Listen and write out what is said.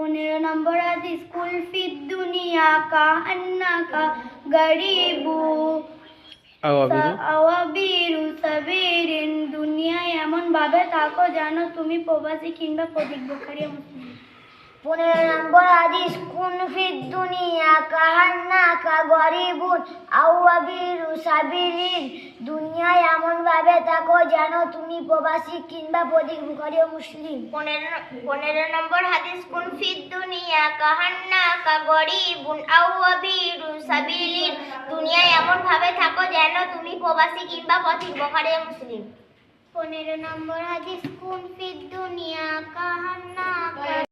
15 নম্বর হাদিস কুল ফিদ দুনিয়া কাআন্নাকা গরিবু আওয়াবিরু সাবিরিন, দুনিয়ায় এমন ভাবে থাকো জানো তুমি প্রবাসী কিংবা পথিক। বুখারী ও মুসলিম। 15 নম্বর হাদিস কুন ফিদ দুনিয়া কাআন্নাকা গরিবুন আওয়াবিরু সাবিরিন, দুনিয়ায় এমন ভাবে থাকো যেন তুমি প্রবাসী কিংবা পথিক। বুখারী ও মুসলিম। 15 নম্বর হাদিস কুন ফিদ দুনিয়া কাআন্নাকা গরিবুন আওয়াবিরু সাবিলিন, দুনিয়ায় এমন ভাবে থাকো যেন তুমি প্রবাসী কিংবা পথিক। বুখারী ও মুসলিম। 15 নম্বর হাদিস কুন ফিদ দুনিয়া কাআন্নাকা